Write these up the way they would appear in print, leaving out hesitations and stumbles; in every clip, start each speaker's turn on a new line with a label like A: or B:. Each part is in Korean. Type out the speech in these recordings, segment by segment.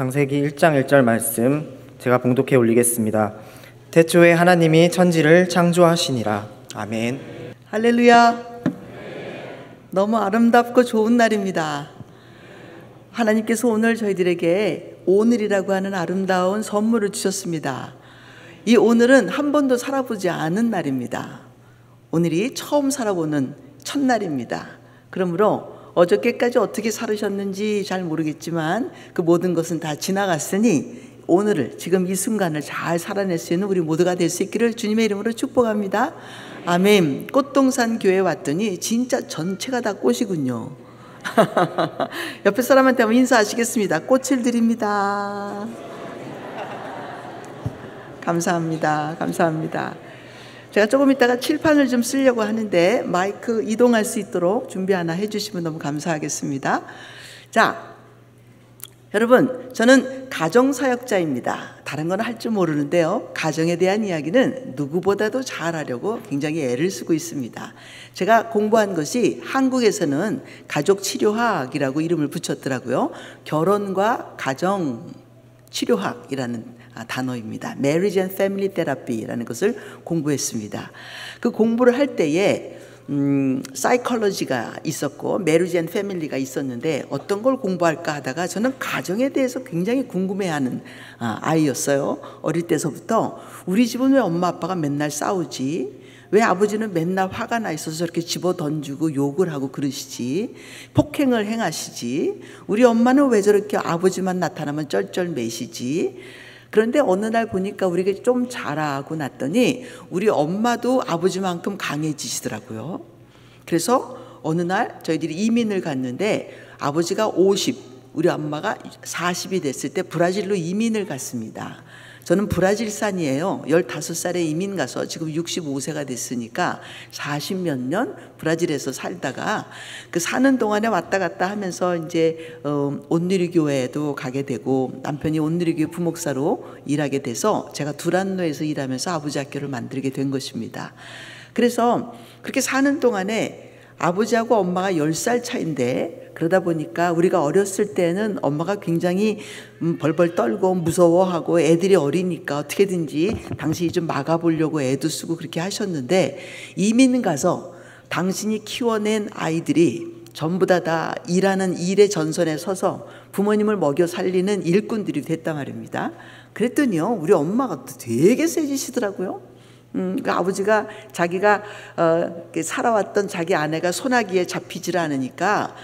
A: 창세기 1장 1절 말씀 제가 봉독해 올리겠습니다. 태초에 하나님이 천지를 창조하시니라. 아멘.
B: 할렐루야. 너무 아름답고 좋은 날입니다. 하나님께서 오늘 저희들에게 오늘이라고 하는 아름다운 선물을 주셨습니다. 이 오늘은 한 번도 살아보지 않은 날입니다. 오늘이 처음 살아보는 첫날입니다. 그러므로 어저께까지 어떻게 살으셨는지 잘 모르겠지만 그 모든 것은 다 지나갔으니 오늘을, 지금 이 순간을 잘 살아낼 수 있는 우리 모두가 될 수 있기를 주님의 이름으로 축복합니다. 아멘. 꽃동산 교회에 왔더니 진짜 전체가 다 꽃이군요. 옆에 사람한테 한번 인사하시겠습니다. 꽃을 드립니다. 감사합니다. 감사합니다. 제가 조금 있다가 칠판을 좀 쓰려고 하는데 마이크 이동할 수 있도록 준비 하나 해주시면 너무 감사하겠습니다. 자, 여러분, 저는 가정사역자입니다. 다른 건 할 줄 모르는데요, 가정에 대한 이야기는 누구보다도 잘하려고 굉장히 애를 쓰고 있습니다. 제가 공부한 것이 한국에서는 가족치료학이라고 이름을 붙였더라고요. 결혼과 가정치료학이라는 단어입니다. Marriage and Family Therapy라는 것을 공부했습니다. 그 공부를 할 때에 사이콜로지가 있었고 Marriage and Family가 있었는데 어떤 걸 공부할까 하다가 저는 가정에 대해서 굉장히 궁금해하는 아이였어요. 어릴 때서부터 우리 집은 왜 엄마 아빠가 맨날 싸우지? 왜 아버지는 맨날 화가 나 있어서 저렇게 집어 던지고 욕을 하고 그러시지? 폭행을 행하시지? 우리 엄마는 왜 저렇게 아버지만 나타나면 쩔쩔매시지? 그런데 어느 날 보니까 우리가 좀 자라고 났더니 우리 엄마도 아버지만큼 강해지시더라고요. 그래서 어느 날 저희들이 이민을 갔는데 아버지가 50, 우리 엄마가 40이 됐을 때 브라질로 이민을 갔습니다. 저는 브라질산이에요. 15살에 이민 가서 지금 65세가 됐으니까 40몇 년 브라질에서 살다가 그 사는 동안에 왔다 갔다 하면서 이제 온누리교회에도 가게 되고 남편이 온누리교회 부목사로 일하게 돼서 제가 두란노에서 일하면서 아버지 학교를 만들게 된 것입니다. 그래서 그렇게 사는 동안에 아버지하고 엄마가 10살 차인데 그러다 보니까 우리가 어렸을 때는 엄마가 굉장히 벌벌 떨고 무서워하고 애들이 어리니까 어떻게든지 당신이 좀 막아보려고 애도 쓰고 그렇게 하셨는데 이민 가서 당신이 키워낸 아이들이 전부 다 일하는 일의 전선에 서서 부모님을 먹여 살리는 일꾼들이 됐단 말입니다. 그랬더니요, 우리 엄마가 되게 세지시더라고요. 그 아버지가 자기가 살아왔던 자기 아내가 소나기에 잡히질 않으니까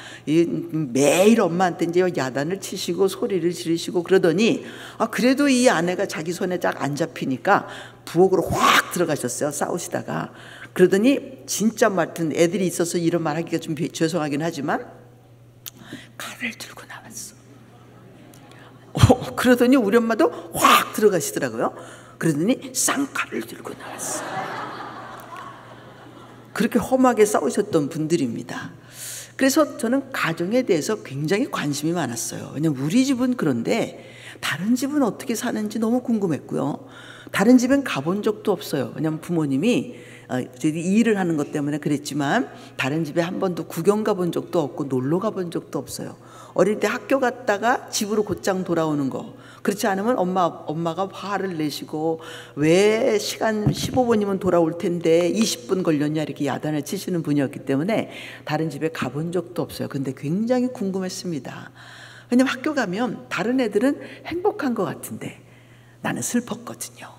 B: 매일 엄마한테 이제 야단을 치시고 소리를 지르시고 그러더니 그래도 이 아내가 자기 손에 딱 안 잡히니까 부엌으로 확 들어가셨어요. 싸우시다가. 그러더니 진짜 같은 애들이 있어서 이런 말 하기가 좀 죄송하긴 하지만 칼을 들고 나왔어. 그러더니 우리 엄마도 확 들어가시더라고요. 그러더니 쌍칼을 들고 나왔어요. 그렇게 험하게 싸우셨던 분들입니다. 그래서 저는 가정에 대해서 굉장히 관심이 많았어요. 왜냐면 우리 집은 그런데 다른 집은 어떻게 사는지 너무 궁금했고요. 다른 집엔 가본 적도 없어요. 왜냐면 부모님이 일을 하는 것 때문에 그랬지만 다른 집에 한 번도 구경 가본 적도 없고 놀러 가본 적도 없어요. 어릴 때 학교 갔다가 집으로 곧장 돌아오는 거. 그렇지 않으면 엄마가 화를 내시고 왜 시간 15분이면 돌아올 텐데 20분 걸렸냐 이렇게 야단을 치시는 분이었기 때문에 다른 집에 가본 적도 없어요. 근데 굉장히 궁금했습니다. 왜냐면 학교 가면 다른 애들은 행복한 것 같은데 나는 슬펐거든요.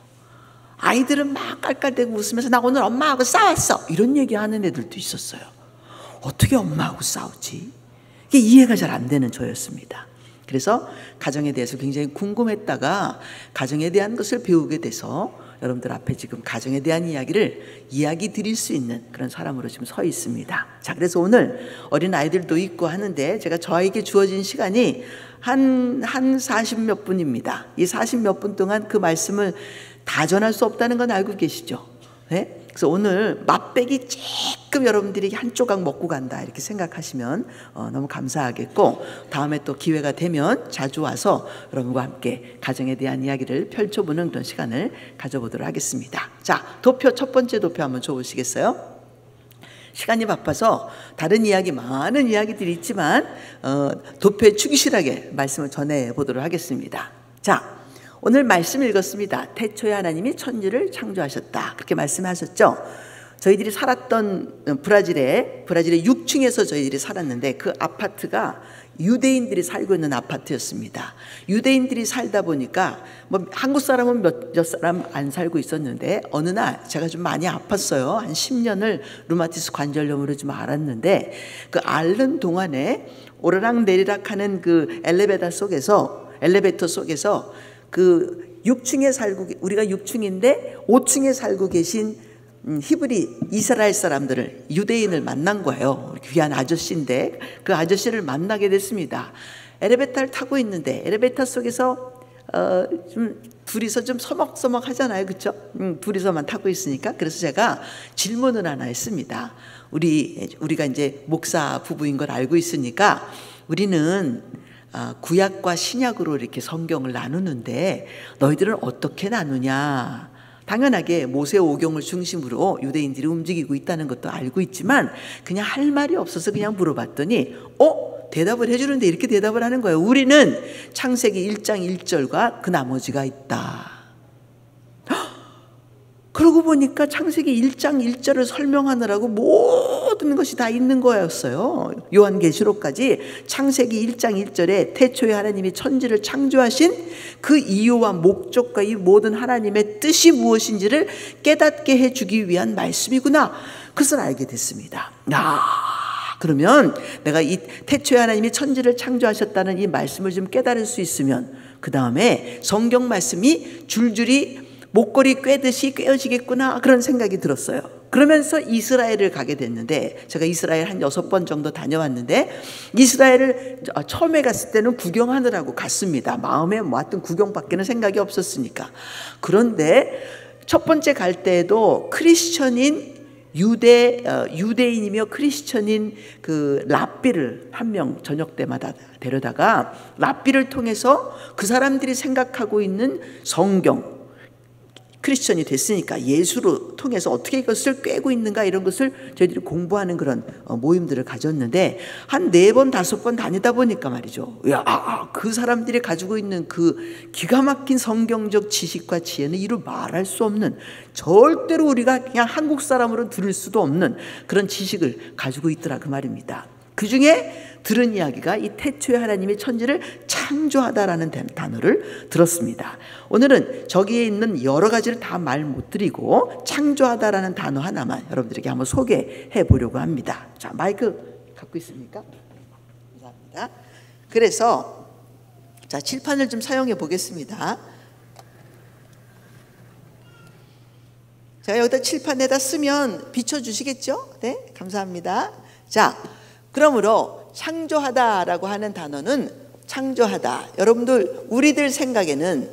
B: 아이들은 막 깔깔대고 웃으면서 나 오늘 엄마하고 싸웠어 이런 얘기하는 애들도 있었어요. 어떻게 엄마하고 싸우지? 이게 이해가 잘 안 되는 저였습니다. 그래서 가정에 대해서 굉장히 궁금했다가 가정에 대한 것을 배우게 돼서 여러분들 앞에 지금 가정에 대한 이야기를 이야기 드릴 수 있는 그런 사람으로 지금 서 있습니다. 자, 그래서 오늘 어린 아이들도 있고 하는데 제가 저에게 주어진 시간이 한 40몇 분입니다. 이 40몇 분 동안 그 말씀을 다 전할 수 없다는 건 알고 계시죠? 네? 그래서 오늘 맛배기 조금 여러분들이 한 조각 먹고 간다 이렇게 생각하시면 너무 감사하겠고 다음에 또 기회가 되면 자주 와서 여러분과 함께 가정에 대한 이야기를 펼쳐보는 그런 시간을 가져보도록 하겠습니다. 자, 도표 첫 번째 도표 한번 줘보시겠어요? 시간이 바빠서 다른 이야기, 많은 이야기들이 있지만 도표에 충실하게 말씀을 전해보도록 하겠습니다. 자, 오늘 말씀 읽었습니다. 태초에 하나님이 천지를 창조하셨다, 그렇게 말씀하셨죠. 저희들이 살았던 브라질의 6층에서 저희들이 살았는데, 그 아파트가 유대인들이 살고 있는 아파트였습니다. 유대인들이 살다 보니까 뭐 한국 사람은 몇 사람 안 살고 있었는데, 어느 날 제가 좀 많이 아팠어요. 한 10년을 루마티스 관절염으로 좀 앓았는데, 그 앓는 동안에 오르락 내리락 하는 그 엘리베이터 속에서 그 6층에 살고, 우리가 6층인데 5층에 살고 계신 히브리 이스라엘 사람들을, 유대인을 만난 거예요. 귀한 아저씨인데 그 아저씨를 만나게 됐습니다. 엘리베이터를 타고 있는데 엘리베이터 속에서 좀 둘이서 좀 서먹서먹 하잖아요, 그렇죠? 둘이서만 타고 있으니까. 그래서 제가 질문을 하나 했습니다. 우리가 이제 목사 부부인 걸 알고 있으니까 우리는 구약과 신약으로 이렇게 성경을 나누는데 너희들은 어떻게 나누냐? 당연하게 모세오경을 중심으로 유대인들이 움직이고 있다는 것도 알고 있지만 그냥 할 말이 없어서 그냥 물어봤더니 대답을 해주는데 이렇게 대답을 하는 거예요. 우리는 창세기 1장 1절과 그 나머지가 있다. 그러고 보니까 창세기 1장 1절을 설명하느라고 모든 것이 다 있는 거였어요. 요한계시록까지 창세기 1장 1절에 태초에 하나님이 천지를 창조하신 그 이유와 목적과 이 모든 하나님의 뜻이 무엇인지를 깨닫게 해주기 위한 말씀이구나, 그것을 알게 됐습니다. 그러면 내가 이 태초에 하나님이 천지를 창조하셨다는 이 말씀을 좀 깨달을 수 있으면 그 다음에 성경 말씀이 줄줄이 목걸이 꿰듯이 꿰어지겠구나, 그런 생각이 들었어요. 그러면서 이스라엘을 가게 됐는데, 제가 이스라엘 한 6번 정도 다녀왔는데, 이스라엘을 처음에 갔을 때는 구경하느라고 갔습니다. 마음에 뭐 하여튼 구경밖에는 생각이 없었으니까. 그런데 첫 번째 갈 때에도 크리스천인 유대인이며 크리스천인 그 랍비를 한 명 저녁 때마다 데려다가 랍비를 통해서 그 사람들이 생각하고 있는 성경, 크리스천이 됐으니까 예수로 통해서 어떻게 이것을 꿰고 있는가, 이런 것을 저희들이 공부하는 그런 모임들을 가졌는데, 한 4번 5번 다니다 보니까 말이죠, 그 사람들이 가지고 있는 그 기가 막힌 성경적 지식과 지혜는 이루 말할 수 없는, 절대로 우리가 그냥 한국 사람으로 들을 수도 없는 그런 지식을 가지고 있더라, 그 말입니다. 그 중에 들은 이야기가 이 태초에 하나님이 천지를 창조하다라는 단어를 들었습니다. 오늘은 저기에 있는 여러 가지를 다 말 못 드리고 창조하다라는 단어 하나만 여러분들에게 한번 소개해 보려고 합니다. 자, 마이크 갖고 있습니까? 감사합니다. 그래서 자, 칠판을 좀 사용해 보겠습니다. 제가 여기다 칠판에다 쓰면 비춰주시겠죠? 네, 감사합니다. 자, 그러므로 창조하다라고 하는 단어는, 창조하다, 여러분들 우리들 생각에는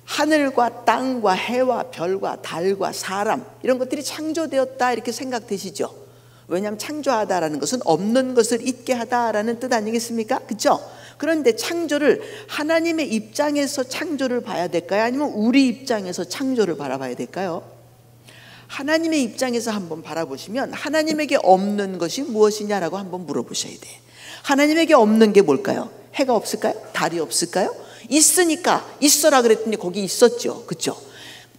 B: 하늘과 땅과 해와 별과 달과 사람, 이런 것들이 창조되었다, 이렇게 생각되시죠? 왜냐하면 창조하다라는 것은 없는 것을 있게 하다라는 뜻 아니겠습니까? 그렇죠? 그런데 창조를 하나님의 입장에서 창조를 봐야 될까요? 아니면 우리 입장에서 창조를 바라봐야 될까요? 하나님의 입장에서 한번 바라보시면 하나님에게 없는 것이 무엇이냐라고 한번 물어보셔야 돼요. 하나님에게 없는 게 뭘까요? 해가 없을까요? 달이 없을까요? 있으니까 있어라 그랬더니 거기 있었죠, 그렇죠?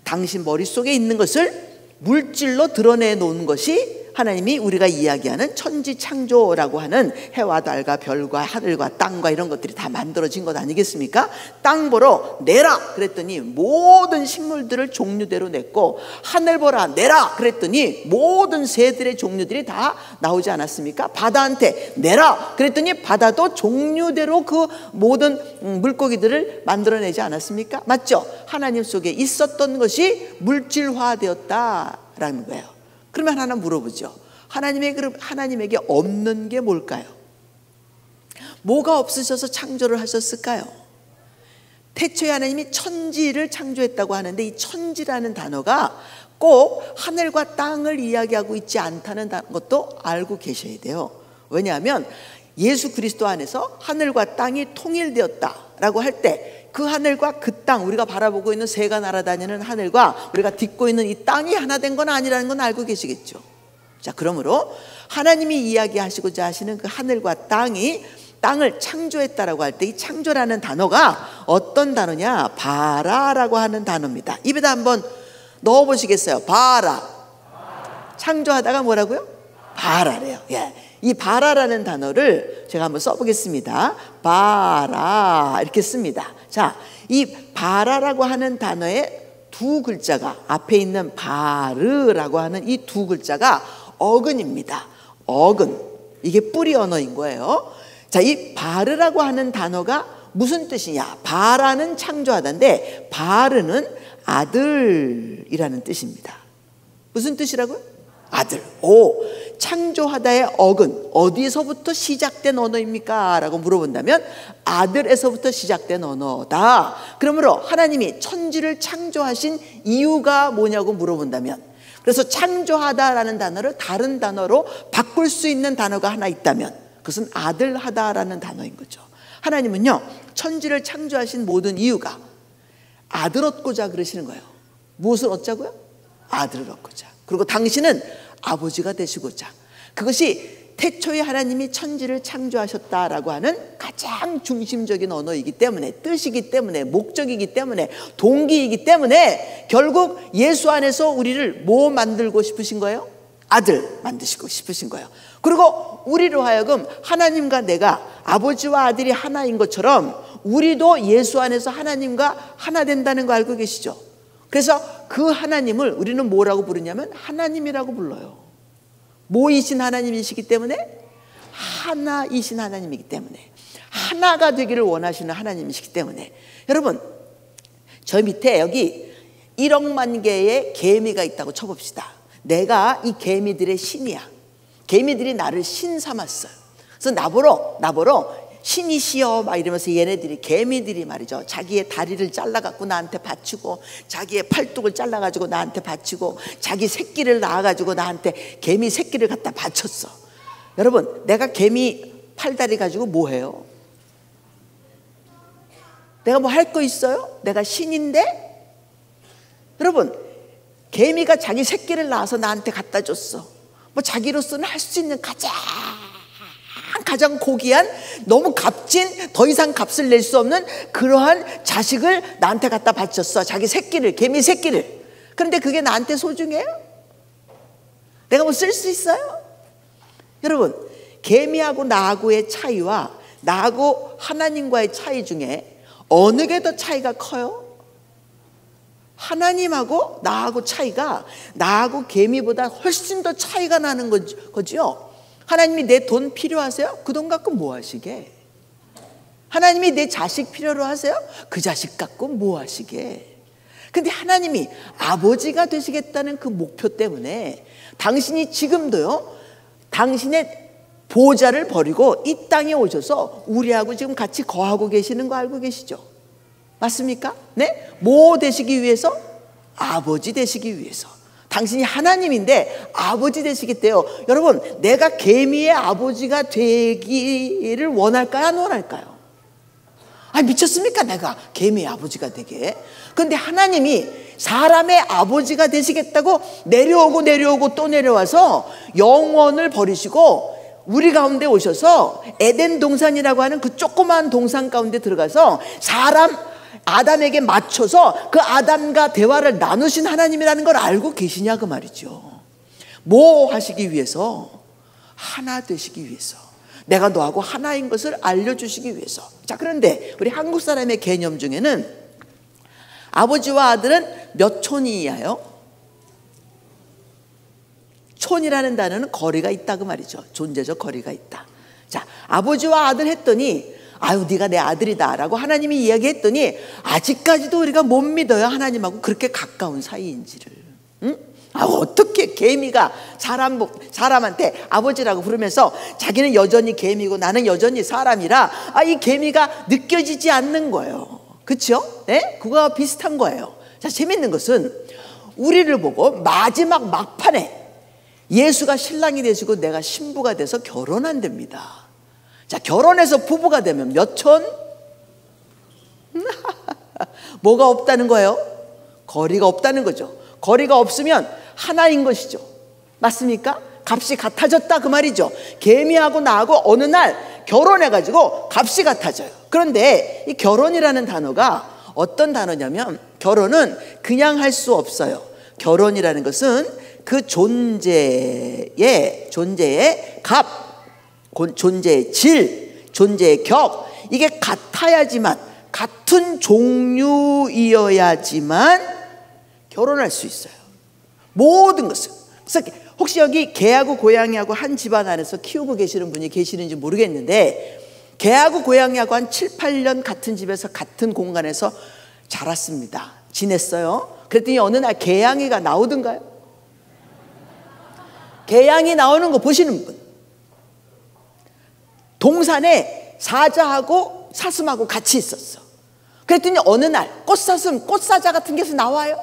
B: 당신 머릿속에 있는 것을 물질로 드러내 놓은 것이 하나님이 우리가 이야기하는 천지 창조라고 하는 해와 달과 별과 하늘과 땅과 이런 것들이 다 만들어진 것 아니겠습니까? 땅 보러 내라 그랬더니 모든 식물들을 종류대로 냈고, 하늘 보라 내라 그랬더니 모든 새들의 종류들이 다 나오지 않았습니까? 바다한테 내라 그랬더니 바다도 종류대로 그 모든 물고기들을 만들어내지 않았습니까? 맞죠? 하나님 속에 있었던 것이 물질화되었다라는 거예요. 그러면 하나 물어보죠. 하나님에게 없는 게 뭘까요? 뭐가 없으셔서 창조를 하셨을까요? 태초에 하나님이 천지를 창조했다고 하는데, 이 천지라는 단어가 꼭 하늘과 땅을 이야기하고 있지 않다는 것도 알고 계셔야 돼요. 왜냐하면 예수 그리스도 안에서 하늘과 땅이 통일되었다라고 할 때 그 하늘과 그 땅, 우리가 바라보고 있는 새가 날아다니는 하늘과 우리가 딛고 있는 이 땅이 하나 된 건 아니라는 건 알고 계시겠죠? 자, 그러므로 하나님이 이야기하시고자 하시는 그 하늘과 땅을 창조했다라고 할 때 이 창조라는 단어가 어떤 단어냐? 바라라고 하는 단어입니다. 입에다 한번 넣어보시겠어요? 바라. 창조하다가 뭐라고요? 바라래요. 예. 이 바라라는 단어를 제가 한번 써보겠습니다. 바라 이렇게 씁니다. 자, 이 바라라고 하는 단어의 두 글자가, 앞에 있는 바르라고 하는 이 두 글자가 어근입니다. 어근. 이게 뿌리 언어인 거예요. 자, 이 바르라고 하는 단어가 무슨 뜻이냐? 바라는 창조하다인데 바르는 아들이라는 뜻입니다. 무슨 뜻이라고요? 아들. 오, 창조하다의 어근, 어디서부터 시작된 언어입니까? 라고 물어본다면 아들에서부터 시작된 언어다. 그러므로 하나님이 천지를 창조하신 이유가 뭐냐고 물어본다면, 그래서 창조하다라는 단어를 다른 단어로 바꿀 수 있는 단어가 하나 있다면 그것은 아들하다라는 단어인 거죠. 하나님은요, 천지를 창조하신 모든 이유가 아들 얻고자 그러시는 거예요. 무엇을 얻자고요? 아들을 얻고자. 그리고 당신은 아버지가 되시고자. 그것이 태초에 하나님이 천지를 창조하셨다라고 하는 가장 중심적인 언어이기 때문에, 뜻이기 때문에, 목적이기 때문에, 동기이기 때문에 결국 예수 안에서 우리를 뭐 만들고 싶으신 거예요? 아들 만드시고 싶으신 거예요. 그리고 우리로 하여금 하나님과 내가 아버지와 아들이 하나인 것처럼 우리도 예수 안에서 하나님과 하나 된다는 거 알고 계시죠? 그래서 그 하나님을 우리는 뭐라고 부르냐면 하나님이라고 불러요. 뭐이신 하나님이시기 때문에? 하나이신 하나님이기 때문에, 하나가 되기를 원하시는 하나님이시기 때문에. 여러분, 저 밑에 여기 1억만 개의 개미가 있다고 쳐봅시다. 내가 이 개미들의 신이야. 개미들이 나를 신 삼았어요. 그래서 나보러 신이시여 막 이러면서 얘네들이, 개미들이 말이죠, 자기의 다리를 잘라갖고 나한테 바치고, 자기의 팔뚝을 잘라가지고 나한테 바치고, 자기 새끼를 낳아가지고 나한테 개미 새끼를 갖다 바쳤어. 여러분, 내가 개미 팔다리 가지고 뭐 해요? 내가 뭐 할 거 있어요? 내가 신인데? 여러분, 개미가 자기 새끼를 낳아서 나한테 갖다 줬어. 뭐 자기로서는 할 수 있는 가장 고귀한, 너무 값진, 더 이상 값을 낼 수 없는 그러한 자식을 나한테 갖다 바쳤어. 자기 새끼를, 개미 새끼를. 그런데 그게 나한테 소중해요? 내가 뭐 쓸 수 있어요? 여러분, 개미하고 나하고의 차이와 나하고 하나님과의 차이 중에 어느 게 더 차이가 커요? 하나님하고 나하고 차이가, 나하고 개미보다 훨씬 더 차이가 나는 거죠. 하나님이 내 돈 필요하세요? 그 돈 갖고 뭐 하시게? 하나님이 내 자식 필요로 하세요? 그 자식 갖고 뭐 하시게? 근데 하나님이 아버지가 되시겠다는 그 목표 때문에 당신이 지금도요, 당신의 보좌를 버리고 이 땅에 오셔서 우리하고 지금 같이 거하고 계시는 거 알고 계시죠? 맞습니까? 네? 뭐 되시기 위해서? 아버지 되시기 위해서. 당신이 하나님인데 아버지 되시겠대요. 여러분, 내가 개미의 아버지가 되기를 원할까요? 안 원할까요? 아, 미쳤습니까? 내가 개미의 아버지가 되게. 그런데 하나님이 사람의 아버지가 되시겠다고 내려오고 또 내려와서 영원을 버리시고 우리 가운데 오셔서 에덴 동산이라고 하는 그 조그만 동산 가운데 들어가서 사람 아담에게 맞춰서 그 아담과 대화를 나누신 하나님이라는 걸 알고 계시냐 그 말이죠. 뭐 하시기 위해서? 하나 되시기 위해서. 내가 너하고 하나인 것을 알려주시기 위해서. 자, 그런데 우리 한국 사람의 개념 중에는 아버지와 아들은 몇 촌이에요? 촌이라는 단어는 거리가 있다 그 말이죠. 존재적 거리가 있다. 자, 아버지와 아들 했더니 아유, 네가 내 아들이다 라고 하나님이 이야기했더니 아직까지도 우리가 못 믿어요. 하나님하고 그렇게 가까운 사이인지를. 응? 아, 어떻게 개미가 사람한테 아버지라고 부르면서 자기는 여전히 개미고 나는 여전히 사람이라, 아, 이 개미가 느껴지지 않는 거예요. 그렇죠? 네? 그거와 비슷한 거예요. 자, 재밌는 것은 우리를 보고 마지막 막판에 예수가 신랑이 되시고 내가 신부가 돼서 결혼한답니다. 자, 결혼해서 부부가 되면 몇 촌? 뭐가 없다는 거예요? 거리가 없다는 거죠. 거리가 없으면 하나인 것이죠. 맞습니까? 값이 같아졌다 그 말이죠. 개미하고 나하고 어느 날 결혼해가지고 값이 같아져요. 그런데 이 결혼이라는 단어가 어떤 단어냐면, 결혼은 그냥 할 수 없어요. 결혼이라는 것은 그 존재의 값, 존재의 질, 존재의 격, 이게 같아야지만, 같은 종류이어야지만 결혼할 수 있어요. 모든 것은. 그래서 혹시 여기 개하고 고양이하고 한 집안 안에서 키우고 계시는 분이 계시는지 모르겠는데, 개하고 고양이하고 한 7, 8년 같은 집에서 같은 공간에서 자랐습니다. 지냈어요. 그랬더니 어느 날 개양이가 나오던가요? 개양이 나오는 거 보시는 분. 동산에 사자하고 사슴하고 같이 있었어. 그랬더니 어느 날 꽃사슴, 꽃사자 같은 게서 나와요?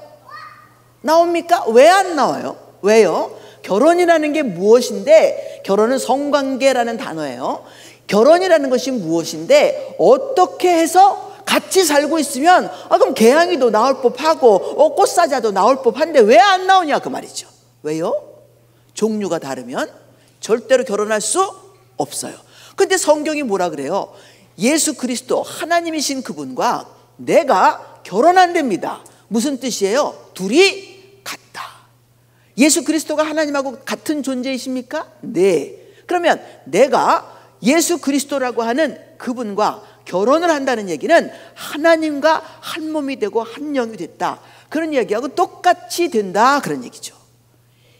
B: 나옵니까? 왜 안 나와요? 왜요? 결혼이라는 게 무엇인데, 결혼은 성관계라는 단어예요. 결혼이라는 것이 무엇인데, 어떻게 해서 같이 살고 있으면 그럼 개양이도 나올 법하고 꽃사자도 나올 법한데 왜 안 나오냐 그 말이죠. 왜요? 종류가 다르면 절대로 결혼할 수 없어요. 근데 성경이 뭐라 그래요? 예수 그리스도 하나님이신 그분과 내가 결혼한답니다. 무슨 뜻이에요? 둘이 같다. 예수 그리스도가 하나님하고 같은 존재이십니까? 네. 그러면 내가 예수 그리스도라고 하는 그분과 결혼을 한다는 얘기는 하나님과 한 몸이 되고 한 영이 됐다, 그런 얘기하고 똑같이 된다, 그런 얘기죠.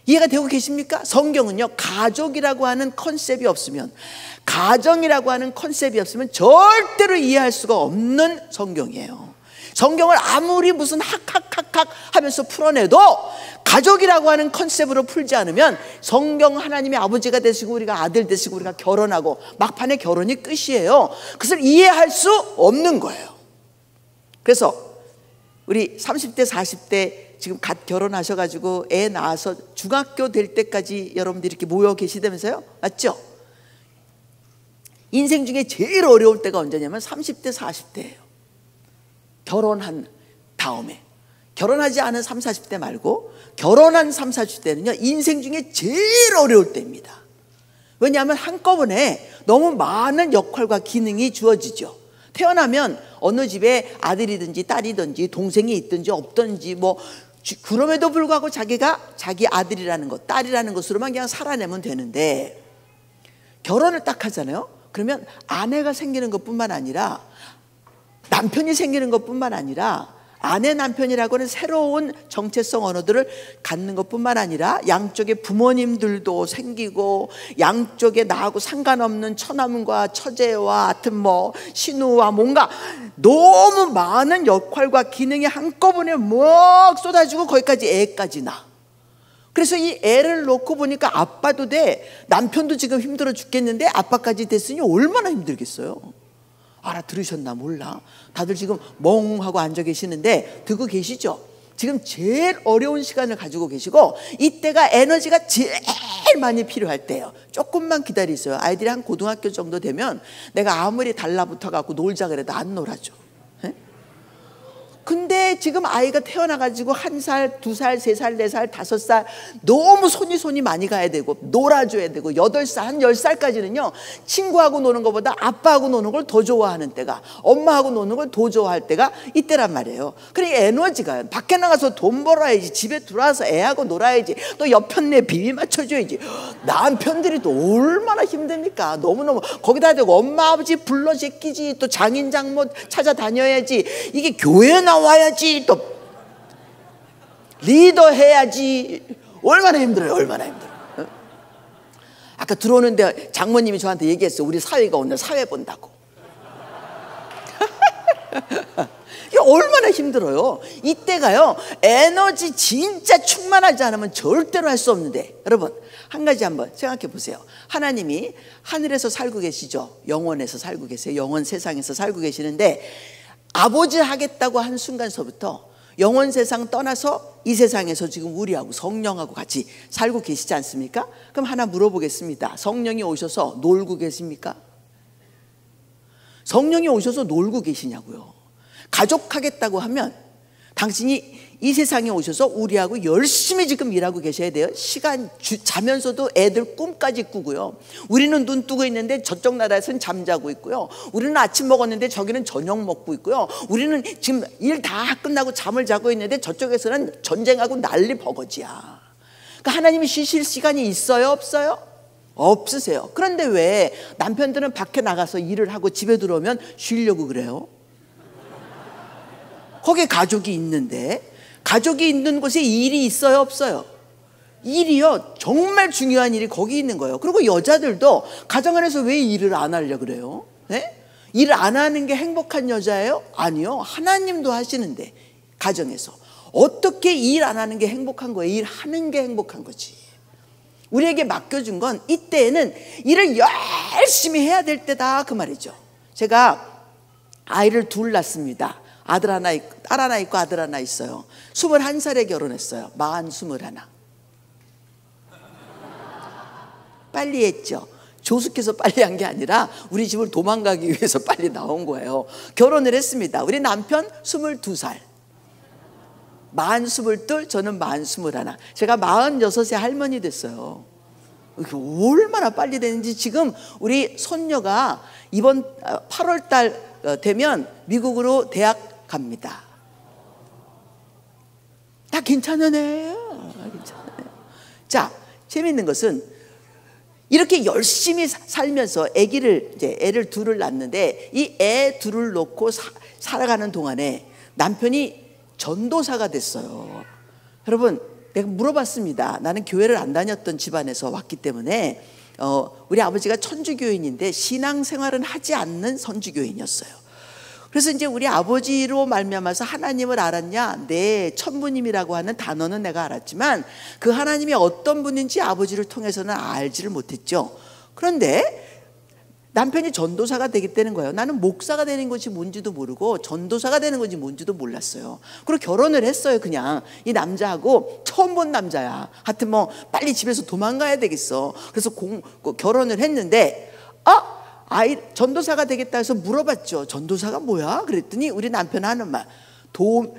B: 이해가 되고 계십니까? 성경은요, 가족이라고 하는 컨셉이 없으면, 가정이라고 하는 컨셉이 없으면 절대로 이해할 수가 없는 성경이에요. 성경을 아무리 무슨 학학학학 하면서 풀어내도 가족이라고 하는 컨셉으로 풀지 않으면 성경 하나님의 아버지가 되시고 우리가 아들 되시고 우리가 결혼하고 막판에 결혼이 끝이에요. 그것을 이해할 수 없는 거예요. 그래서 우리 30대 40대 지금 갓 결혼하셔가지고 애 낳아서 중학교 될 때까지 여러분들이 이렇게 모여 계시다면서요? 맞죠? 인생 중에 제일 어려울 때가 언제냐면 30대 40대예요. 결혼한 다음에. 결혼하지 않은 30, 40대 말고 결혼한 30, 40대는요 인생 중에 제일 어려울 때입니다. 왜냐하면 한꺼번에 너무 많은 역할과 기능이 주어지죠. 태어나면 어느 집에 아들이든지 딸이든지 동생이 있든지 없든지 뭐, 그럼에도 불구하고 자기가 자기 아들이라는 것, 딸이라는 것으로만 그냥 살아내면 되는데, 결혼을 딱 하잖아요. 그러면 아내가 생기는 것뿐만 아니라, 남편이 생기는 것뿐만 아니라, 아내 남편이라고 하는 새로운 정체성 언어들을 갖는 것뿐만 아니라 양쪽에 부모님들도 생기고, 양쪽에 나하고 상관없는 처남과 처제와 하여튼 뭐 신우와 뭔가 너무 많은 역할과 기능이 한꺼번에 막 쏟아지고 거기까지 애까지 나. 그래서 이 애를 놓고 보니까 아빠도 돼, 남편도 지금 힘들어 죽겠는데 아빠까지 됐으니 얼마나 힘들겠어요. 알아들으셨나 몰라. 다들 지금 멍하고 앉아 계시는데 듣고 계시죠? 지금 제일 어려운 시간을 가지고 계시고, 이때가 에너지가 제일 많이 필요할 때예요. 조금만 기다리세요. 아이들이 한 고등학교 정도 되면 내가 아무리 달라붙어 갖고 놀자 그래도 안 놀아줘. 근데 지금 아이가 태어나가지고 1살, 2살, 3살, 4살, 5살 너무 손이 많이 가야 되고 놀아줘야 되고, 8살, 한 10살까지는요 친구하고 노는 것보다 아빠하고 노는 걸 더 좋아하는 때가, 엄마하고 노는 걸 더 좋아할 때가 이때란 말이에요. 그러니까 에너지가, 밖에 나가서 돈 벌어야지, 집에 들어와서 애하고 놀아야지, 또 옆편네 비비 맞춰줘야지, 남편들이 또 얼마나 힘듭니까? 너무너무 거기다 대고 엄마 아버지 불러 제끼지, 또 장인 장모 찾아다녀야지, 이게 교회 나와야지, 또 리더 해야지. 얼마나 힘들어요. 얼마나 힘들어요. 아까 들어오는데 장모님이 저한테 얘기했어요. 우리 사위가 오늘 사회 본다고. 이게 얼마나 힘들어요. 이때가요 에너지 진짜 충만하지 않으면 절대로 할 수 없는데, 여러분 한 가지 한번 생각해 보세요. 하나님이 하늘에서 살고 계시죠. 영원에서 살고 계세요. 영원 세상에서 살고 계시는데, 아버지 하겠다고 한 순간서부터 영원 세상 떠나서 이 세상에서 지금 우리하고 성령하고 같이 살고 계시지 않습니까? 그럼 하나 물어보겠습니다. 성령이 오셔서 놀고 계십니까? 성령이 오셔서 놀고 계시냐고요. 가족하겠다고 하면 당신이 이 세상에 오셔서 우리하고 열심히 지금 일하고 계셔야 돼요. 자면서도 애들 꿈까지 꾸고요. 우리는 눈 뜨고 있는데 저쪽 나라에서는 잠자고 있고요. 우리는 아침 먹었는데 저기는 저녁 먹고 있고요. 우리는 지금 일 다 끝나고 잠을 자고 있는데 저쪽에서는 전쟁하고 난리 버거지야. 그러니까 하나님이 쉬실 시간이 있어요, 없어요? 없으세요. 그런데 왜 남편들은 밖에 나가서 일을 하고 집에 들어오면 쉬려고 그래요? 거기에 가족이 있는데, 가족이 있는 곳에 일이 있어요, 없어요? 일이요, 정말 중요한 일이 거기 있는 거예요. 그리고 여자들도 가정 안에서 왜 일을 안 하려고 그래요? 네? 일 안 하는 게 행복한 여자예요? 아니요. 하나님도 하시는데 가정에서 어떻게 일 안 하는 게 행복한 거예요? 일하는 게 행복한 거지. 우리에게 맡겨준 건 이때에는 일을 열심히 해야 될 때다, 그 말이죠. 제가 아이를 둘 낳습니다. 아들 하나 있고 딸 하나 있고 아들 하나 있어요. 21살에 결혼했어요. 41. 빨리 했죠. 조숙해서 빨리 한 게 아니라 우리 집을 도망가기 위해서 빨리 나온 거예요. 결혼을 했습니다. 우리 남편 22살, 22, 저는 21. 제가 46세 할머니 됐어요. 얼마나 빨리 되는지. 지금 우리 손녀가 이번 8월 달 되면 미국으로 대학 갑니다. 다 괜찮은 애예요. 괜찮아요. 자, 재밌는 것은 이렇게 열심히 살면서 애를 둘을 낳는데, 이 애 둘을 놓고 살아가는 동안에 남편이 전도사가 됐어요. 여러분, 내가 물어봤습니다. 나는 교회를 안 다녔던 집안에서 왔기 때문에 우리 아버지가 천주교인인데 신앙생활은 하지 않는 선주교인이었어요. 그래서 이제 우리 아버지로 말미암아서 하나님을 알았냐? 네, 천부님이라고 하는 단어는 내가 알았지만 그 하나님이 어떤 분인지 아버지를 통해서는 알지를 못했죠. 그런데 남편이 전도사가 되겠다는 거예요. 나는 목사가 되는 것이 뭔지도 모르고 전도사가 되는 건지 뭔지도 몰랐어요. 그리고 결혼을 했어요. 그냥 이 남자하고 처음 본 남자야. 하여튼 뭐 빨리 집에서 도망가야 되겠어. 그래서 결혼을 했는데 아이 전도사가 되겠다 해서 물어봤죠. 전도사가 뭐야? 그랬더니 우리 남편 하는 말,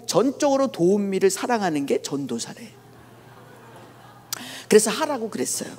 B: 전적으로 도움미를 사랑하는 게 전도사래. 그래서 하라고 그랬어요.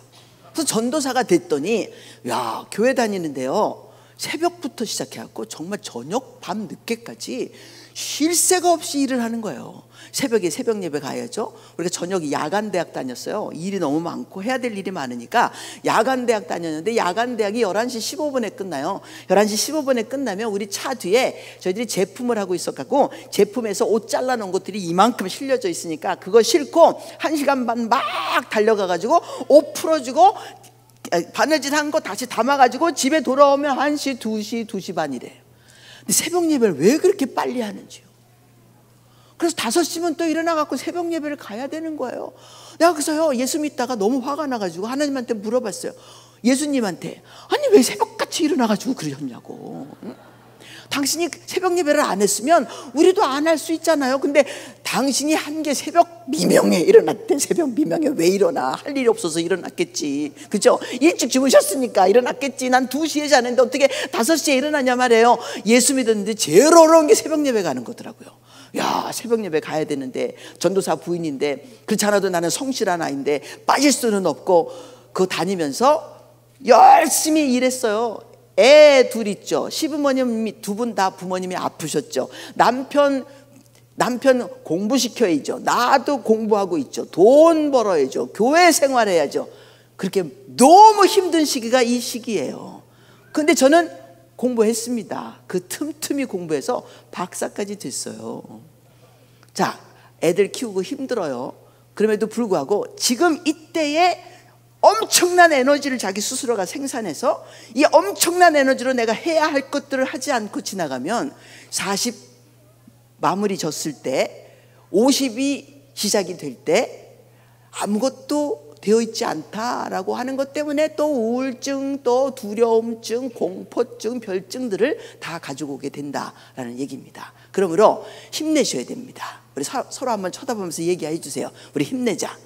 B: 그래서 전도사가 됐더니 야, 교회 다니는데요, 새벽부터 시작해갖고 정말 저녁 밤 늦게까지 쉴 새가 없이 일을 하는 거예요. 새벽에 새벽 예배 가야죠. 우리가 저녁에 야간 대학 다녔어요. 일이 너무 많고 해야 될 일이 많으니까 야간 대학 다녔는데, 야간 대학이 11시 15분에 끝나요. 11시 15분에 끝나면 우리 차 뒤에 저희들이 제품을 하고 있었고, 제품에서 옷 잘라놓은 것들이 이만큼 실려져 있으니까 그거 싣고 1시간 반 막 달려가가지고 옷 풀어주고 바느질 한 거 다시 담아가지고 집에 돌아오면 1시, 2시, 2시 반이래요. 근데 새벽 예배를 왜 그렇게 빨리 하는지요. 그래서 5시면 또 일어나갖고 새벽 예배를 가야 되는 거예요. 내가 그래서요, 예수 믿다가 너무 화가 나가지고 하나님한테 물어봤어요. 예수님한테, 아니 왜 새벽같이 일어나가지고 그러셨냐고. 응? 당신이 새벽 예배를 안 했으면 우리도 안 할 수 있잖아요. 근데 당신이 한 게 새벽 미명에 일어났대. 새벽 미명에 왜 일어나? 할 일이 없어서 일어났겠지. 그죠? 일찍 주무셨으니까 일어났겠지. 난 2시에 자는데 어떻게 5시에 일어나냐 말이에요. 예수 믿었는데 제일 어려운 게 새벽 예배 가는 거더라고요. 야, 새벽 예배 가야 되는데, 전도사 부인인데, 그렇지 않아도 나는 성실한 아이인데 빠질 수는 없고, 그거 다니면서 열심히 일했어요. 애 둘 있죠. 시부모님이 2분 다 부모님이 아프셨죠. 남편 공부시켜야죠. 나도 공부하고 있죠. 돈 벌어야죠. 교회 생활해야죠. 그렇게 너무 힘든 시기가 이 시기예요. 그런데 저는 공부했습니다. 그 틈틈이 공부해서 박사까지 됐어요. 자, 애들 키우고 힘들어요. 그럼에도 불구하고 지금 이때에 엄청난 에너지를 자기 스스로가 생산해서 이 엄청난 에너지로 내가 해야 할 것들을 하지 않고 지나가면 40 마무리 졌을 때, 50이 시작이 될 때 아무것도 되어 있지 않다라고 하는 것 때문에 또 우울증, 또 두려움증, 공포증, 별증들을 다 가지고 오게 된다라는 얘기입니다. 그러므로 힘내셔야 됩니다. 우리 서로 한번 쳐다보면서 얘기해 주세요. 우리 힘내자.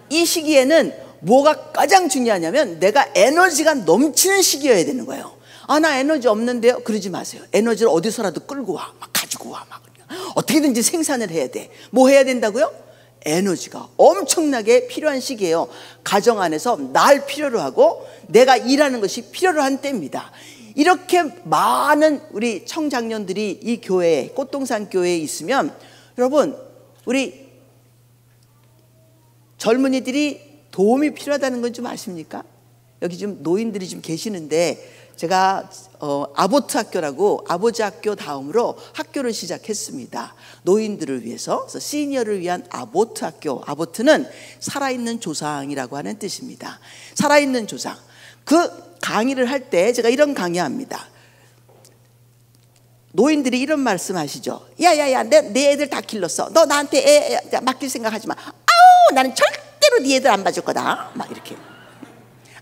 B: 이 시기에는 뭐가 가장 중요하냐면 내가 에너지가 넘치는 시기여야 되는 거예요. 아, 나 에너지 없는데요? 그러지 마세요. 에너지를 어디서라도 끌고 와. 막 가지고 와. 막 어떻게든지 생산을 해야 돼. 뭐 해야 된다고요? 에너지가 엄청나게 필요한 시기예요. 가정 안에서 날 필요로 하고 내가 일하는 것이 필요로 한 때입니다. 이렇게 많은 우리 청장년들이 이 교회에, 꽃동산 교회에 있으면 여러분, 우리 젊은이들이 도움이 필요하다는 건 좀 아십니까? 여기 좀 노인들이 좀 계시는데 제가 아보트 학교라고 아버지 학교 다음으로 학교를 시작했습니다. 노인들을 위해서. 그래서 시니어를 위한 아보트 학교. 아보트는 살아있는 조상이라고 하는 뜻입니다. 살아있는 조상. 그 강의를 할 때 제가 이런 강의합니다. 노인들이 이런 말씀 하시죠. 야야야, 내 애들 다 길렀어. 너 나한테 애 맡길 생각하지 마. 아우, 나는 절대로 네 애들 안 봐줄 거다. 막 이렇게.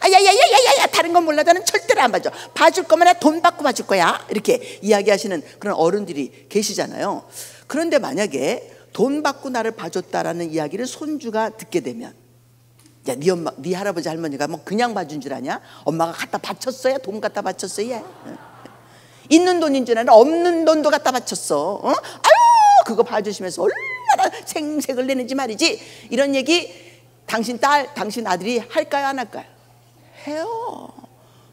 B: 야야야야야야, 다른 건 몰라. 나는 절대로 안 봐줘. 봐줄 거면 나 돈 받고 봐줄 거야. 이렇게 이야기하시는 그런 어른들이 계시잖아요. 그런데 만약에 돈 받고 나를 봐줬다라는 이야기를 손주가 듣게 되면, 야, 네 엄마, 네 할아버지 할머니가 뭐 그냥 봐준 줄 아냐? 엄마가 갖다 바쳤어야? 돈 갖다 바쳤어야? 있는 돈인 줄 알아? 없는 돈도 갖다 바쳤어. 아유, 그거 봐주시면서 얼마나 생색을 내는지 말이지. 이런 얘기 당신 딸, 당신 아들이 할까요, 안 할까요? 해요.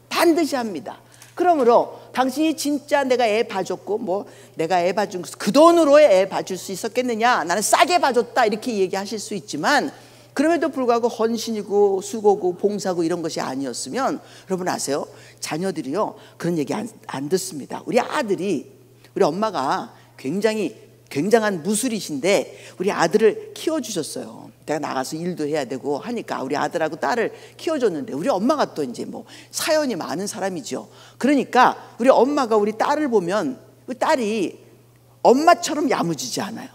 B: 반드시 합니다. 그러므로 당신이 진짜 내가 애 봐줬고 뭐 내가 애 봐준 그 돈으로 애 봐줄 수 있었겠느냐, 나는 싸게 봐줬다, 이렇게 얘기하실 수 있지만 그럼에도 불구하고 헌신이고 수고고 봉사고 이런 것이 아니었으면 여러분 아세요? 자녀들이요 그런 얘기 안 듣습니다. 우리 아들이, 우리 엄마가 굉장한 무술이신데 우리 아들을 키워주셨어요. 내가 나가서 일도 해야 되고 하니까 우리 아들하고 딸을 키워줬는데 우리 엄마가 또 이제 뭐 사연이 많은 사람이죠. 그러니까 우리 엄마가 우리 딸을 보면 우리 딸이 엄마처럼 야무지지 않아요.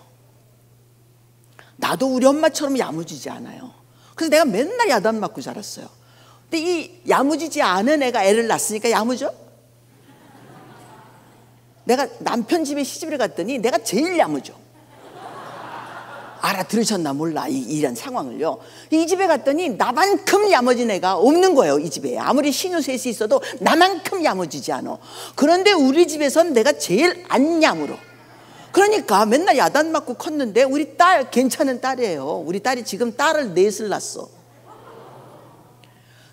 B: 나도 우리 엄마처럼 야무지지 않아요. 그래서 내가 맨날 야단 맞고 자랐어요. 근데 이 야무지지 않은 애가 애를 낳았으니까 야무져? 내가 남편 집에 시집을 갔더니 내가 제일 야무져. 알아들으셨나 몰라, 이런 상황을요. 이 집에 갔더니 나만큼 야무진 애가 없는 거예요. 이 집에 아무리 신우 셋이 있어도 나만큼 야무지지 않아. 그런데 우리 집에선 내가 제일 안 야무러. 그러니까 맨날 야단 맞고 컸는데 우리 딸 괜찮은 딸이에요. 우리 딸이 지금 딸을 넷을 낳았어.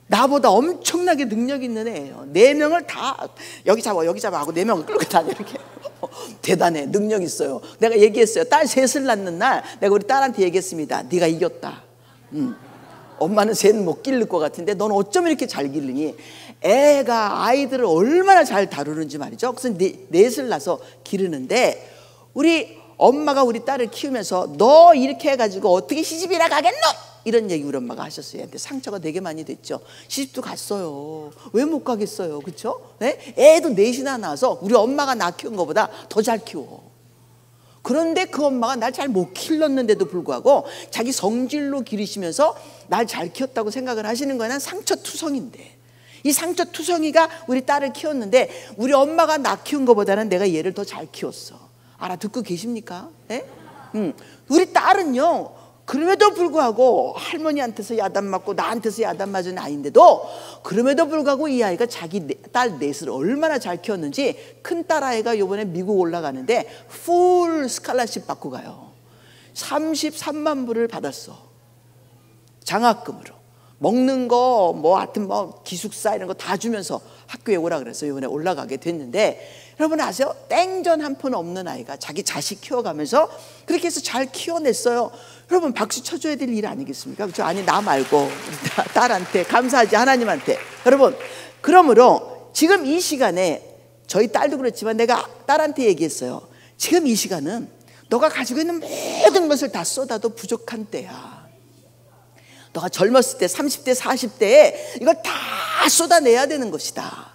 B: 나보다 엄청나게 능력 있는 애예요. 4명을 다 여기 잡아 하고 4명을 끌고 다녀. 이렇게 대단해, 능력 있어요. 내가 얘기했어요. 딸 셋을 낳는 날 내가 우리 딸한테 얘기했습니다. 네가 이겼다. 엄마는 셋 못 기를 것 같은데 넌 어쩜 이렇게 잘 기르니? 애가 아이들을 얼마나 잘 다루는지 말이죠. 그래서 넷을 낳아서 기르는데 우리 엄마가 우리 딸을 키우면서 너 이렇게 해가지고 어떻게 시집이나 가겠노? 이런 얘기 우리 엄마가 하셨어요. 근데 상처가 되게 많이 됐죠. 시집도 갔어요. 왜 못 가겠어요? 그렇죠? 네? 애도 넷이나 낳아서 우리 엄마가 나 키운 것보다 더 잘 키워. 그런데 그 엄마가 날 잘 못 길렀는데도 불구하고 자기 성질로 기르시면서 날 잘 키웠다고 생각을 하시는 거는 상처투성인데, 이 상처투성이가 우리 딸을 키웠는데 우리 엄마가 나 키운 것보다는 내가 얘를 더 잘 키웠어. 알아듣고 계십니까? 네? 우리 딸은요 그럼에도 불구하고 할머니한테서 야단 맞고 나한테서 야단 맞은 아이인데도 그럼에도 불구하고 이 아이가 자기 딸 넷을 얼마나 잘 키웠는지 큰 딸 아이가 이번에 미국 올라가는데 풀 스칼라십 받고 가요. 33만 불을 받았어. 장학금으로. 먹는 거 뭐 하여튼 뭐 기숙사 이런 거 다 주면서 학교에 오라 그래서 이번에 올라가게 됐는데, 여러분 아세요? 땡전 한 푼 없는 아이가 자기 자식 키워가면서 그렇게 해서 잘 키워냈어요. 여러분 박수 쳐줘야 될 일 아니겠습니까? 그렇죠? 아니 나 말고 딸한테 감사하지, 하나님한테. 여러분 그러므로 지금 이 시간에 저희 딸도 그렇지만 내가 딸한테 얘기했어요. 지금 이 시간은 너가 가지고 있는 모든 것을 다 쏟아도 부족한 때야. 너가 젊었을 때 30대 40대에 이걸 다 쏟아내야 되는 것이다.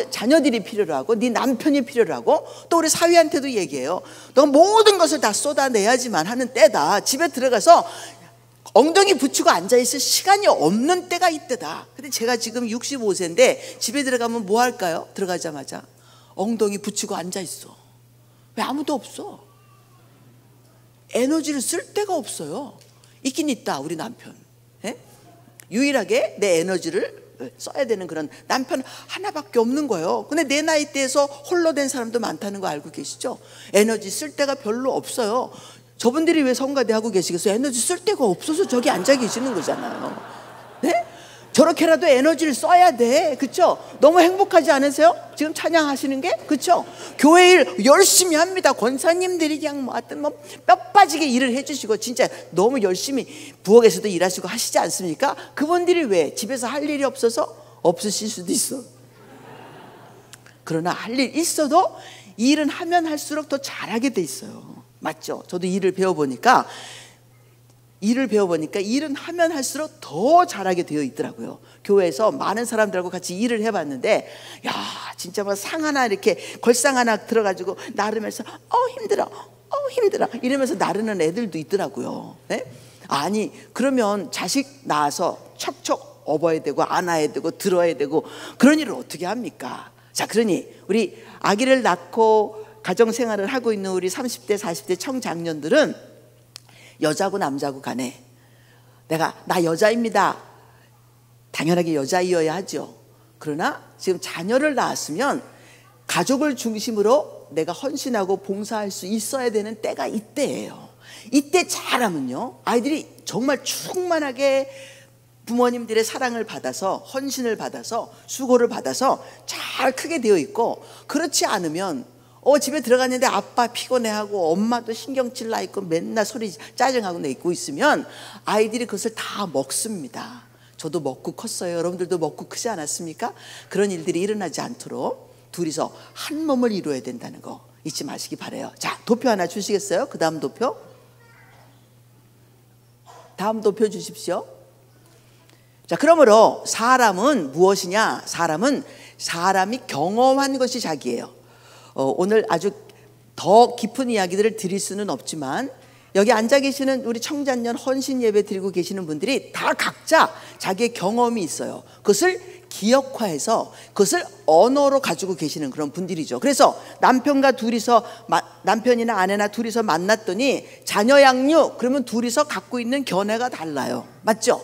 B: 자녀들이 필요로 하고 네 남편이 필요로 하고 또 우리 사위한테도 얘기해요. 너 모든 것을 다 쏟아내야지만 하는 때다. 집에 들어가서 엉덩이 붙이고 앉아있을 시간이 없는 때가 이때다. 근데 제가 지금 65세인데 집에 들어가면 뭐 할까요? 들어가자마자 엉덩이 붙이고 앉아있어. 왜? 아무도 없어. 에너지를 쓸 데가 없어요. 있긴 있다 우리 남편. 예? 유일하게 내 에너지를 써야 되는 그런 남편 하나밖에 없는 거예요. 근데 내 나이대에서 홀로 된 사람도 많다는 거 알고 계시죠? 에너지 쓸 데가 별로 없어요. 저분들이 왜 성가대 하고 계시겠어요? 에너지 쓸 데가 없어서 저기 앉아 계시는 거잖아요. 네? 저렇게라도 에너지를 써야 돼. 그쵸? 너무 행복하지 않으세요? 지금 찬양하시는 게? 그쵸? 교회 일 열심히 합니다. 권사님들이 그냥 뭐 하여튼 뭐 뼈 빠지게 일을 해주시고 진짜 너무 열심히 부엌에서도 일하시고 하시지 않습니까? 그분들이 왜? 집에서 할 일이 없어서? 없으실 수도 있어. 그러나 할 일 있어도 일은 하면 할수록 더 잘하게 돼 있어요. 맞죠? 저도 일을 배워보니까 일은 하면 할수록 더 잘하게 되어 있더라고요. 교회에서 많은 사람들하고 같이 일을 해봤는데, 야, 진짜 뭐 상 하나 이렇게 걸상 하나 들어가지고 나르면서 힘들어 이러면서 나르는 애들도 있더라고요. 네? 아니, 그러면 자식 낳아서 척척 업어야 되고 안아야 되고 들어야 되고 그런 일을 어떻게 합니까? 자, 그러니 우리 아기를 낳고 가정생활을 하고 있는 우리 30대 40대 청장년들은 여자고 남자고 간에 나 여자입니다. 당연하게 여자이어야 하죠. 그러나 지금 자녀를 낳았으면 가족을 중심으로 내가 헌신하고 봉사할 수 있어야 되는 때가 이때예요. 이때 잘하면요, 아이들이 정말 충만하게 부모님들의 사랑을 받아서, 헌신을 받아서, 수고를 받아서 잘 크게 되어 있고, 그렇지 않으면 집에 들어갔는데 아빠 피곤해하고 엄마도 신경질 나 있고 맨날 소리 짜증하고 내고 있으면 아이들이 그것을 다 먹습니다. 저도 먹고 컸어요. 여러분들도 먹고 크지 않았습니까? 그런 일들이 일어나지 않도록 둘이서 한 몸을 이루어야 된다는 거 잊지 마시기 바라요. 자, 도표 하나 주시겠어요? 그 다음 도표. 다음 도표 주십시오. 자, 그러므로 사람은 무엇이냐? 사람이 경험한 것이 자기예요. 오늘 아주 더 깊은 이야기들을 드릴 수는 없지만 여기 앉아 계시는 우리 청자년 헌신 예배 드리고 계시는 분들이 다 각자 자기의 경험이 있어요. 그것을 기억화해서 그것을 언어로 가지고 계시는 그런 분들이죠. 그래서 남편이나 아내나 둘이서 만났더니 자녀 양육, 그러면 둘이서 갖고 있는 견해가 달라요. 맞죠?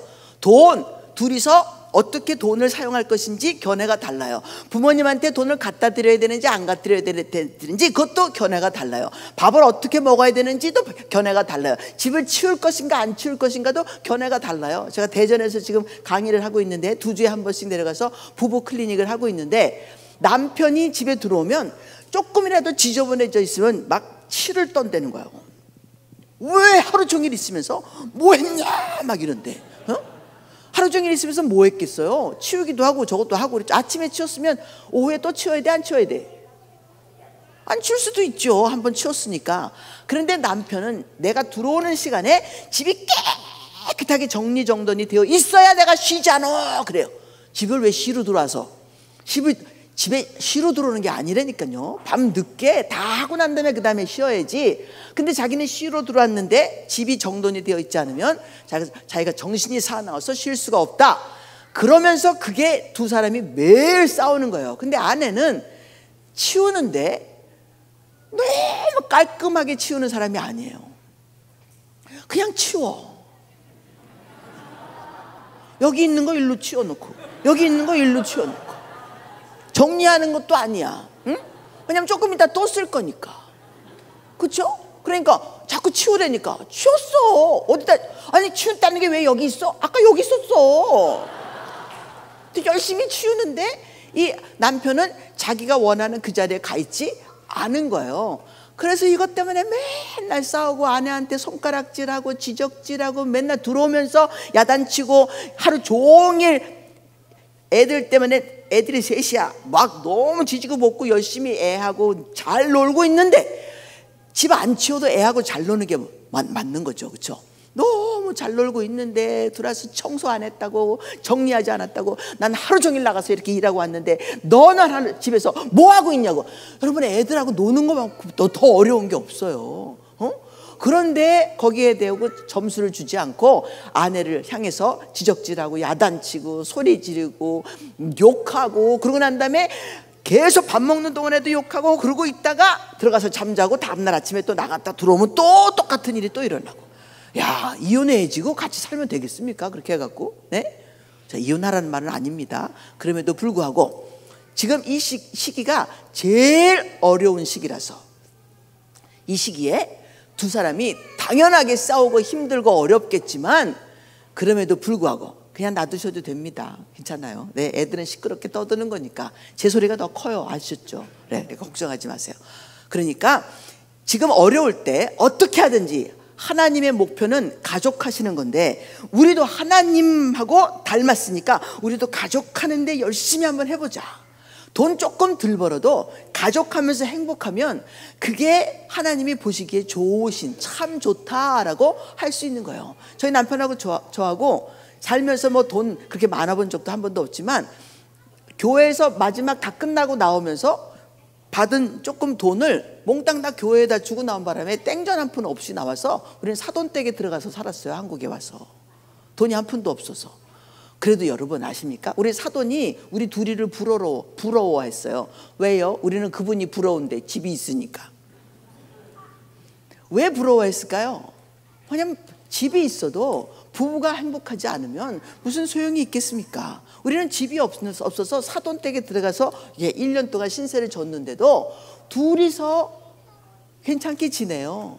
B: 둘이서 어떻게 돈을 사용할 것인지 견해가 달라요. 부모님한테 돈을 갖다 드려야 되는지 안 갖다 드려야 되는지 그것도 견해가 달라요. 밥을 어떻게 먹어야 되는지도 견해가 달라요. 집을 치울 것인가 안 치울 것인가도 견해가 달라요. 제가 대전에서 지금 강의를 하고 있는데 2주에 한 번씩 내려가서 부부 클리닉을 하고 있는데, 남편이 집에 들어오면 조금이라도 지저분해져 있으면 막 치를 떤다는 거예요. 왜 하루 종일 있으면서 뭐 했냐 막 이런데, 하루 종일 있으면서 뭐 했겠어요? 치우기도 하고 저것도 하고 그랬죠. 아침에 치웠으면 오후에 또 치워야 돼? 안 치워야 돼? 안 치울 수도 있죠. 한번 치웠으니까. 그런데 남편은 내가 들어오는 시간에 집이 깨끗하게 정리정돈이 되어 있어야 내가 쉬잖아 그래요. 집을 왜 쉬러 들어와서 집에 쉬러 들어오는 게 아니라니까요. 밤 늦게 다 하고 난 다음에 그 다음에 쉬어야지. 근데 자기는 쉬러 들어왔는데 집이 정돈이 되어 있지 않으면 자기가 정신이 사나워서 쉴 수가 없다. 그러면서 그게 두 사람이 매일 싸우는 거예요. 근데 아내는 치우는데 너무 깔끔하게 치우는 사람이 아니에요. 그냥 치워. 여기 있는 거 일로 치워놓고 여기 있는 거 일로 치워놓고 정리하는 것도 아니야. 응? 왜냐면 조금 이따 또 쓸 거니까. 그렇죠? 그러니까 자꾸 치우라니까. 치웠어. 어디다. 아니 치웠다는 게 왜 여기 있어? 아까 여기 있었어. 열심히 치우는데 이 남편은 자기가 원하는 그 자리에 가 있지 않은 거예요. 그래서 이것 때문에 맨날 싸우고 아내한테 손가락질하고 지적질하고 맨날 들어오면서 야단치고 하루 종일 애들 때문에, 애들이 셋이야, 막 너무 지지고 볶고 열심히 애하고 잘 놀고 있는데 집 안 치워도 애하고 잘 노는 게 맞는 거죠. 그렇죠? 너무 잘 놀고 있는데 들어와서 청소 안 했다고, 정리하지 않았다고, 난 하루 종일 나가서 이렇게 일하고 왔는데 너는 집에서 뭐 하고 있냐고. 여러분, 애들하고 노는 것만큼 더 어려운 게 없어요. 그런데 거기에 대고 점수를 주지 않고 아내를 향해서 지적질하고 야단치고 소리 지르고 욕하고, 그러고 난 다음에 계속 밥 먹는 동안에도 욕하고, 그러고 있다가 들어가서 잠자고 다음날 아침에 또 나갔다 들어오면 또 똑같은 일이 또 일어나고. 야, 이혼해지고 같이 살면 되겠습니까? 그렇게 해갖고. 네? 자, 이혼하라는 말은 아닙니다. 그럼에도 불구하고 지금 이 시기가 제일 어려운 시기라서 이 시기에 두 사람이 당연하게 싸우고 힘들고 어렵겠지만 그럼에도 불구하고 그냥 놔두셔도 됩니다. 괜찮아요. 네, 애들은 시끄럽게 떠드는 거니까 제 소리가 더 커요. 아셨죠? 네, 걱정하지 마세요. 그러니까 지금 어려울 때 어떻게 하든지 하나님의 목표는 가족하시는 건데 우리도 하나님하고 닮았으니까 우리도 가족하는데 열심히 한번 해보자. 돈 조금 덜 벌어도 가족하면서 행복하면 그게 하나님이 보시기에 좋으신 참 좋다라고 할 수 있는 거예요. 저희 남편하고 저하고 살면서 뭐 돈 그렇게 많아 본 적도 한 번도 없지만 교회에서 마지막 다 끝나고 나오면서 받은 조금 돈을 몽땅 다 교회에다 주고 나온 바람에 땡전 한 푼 없이 나와서 우리는 사돈댁에 들어가서 살았어요. 한국에 와서 돈이 한 푼도 없어서. 그래도 여러분 아십니까? 우리 사돈이 우리 둘이를 부러워했어요. 왜요? 우리는 그분이 부러운데 집이 있으니까. 왜 부러워했을까요? 왜냐면 집이 있어도 부부가 행복하지 않으면 무슨 소용이 있겠습니까? 우리는 집이 없어서 사돈댁에 들어가서 1년 동안 신세를 졌는데도 둘이서 괜찮게 지내요.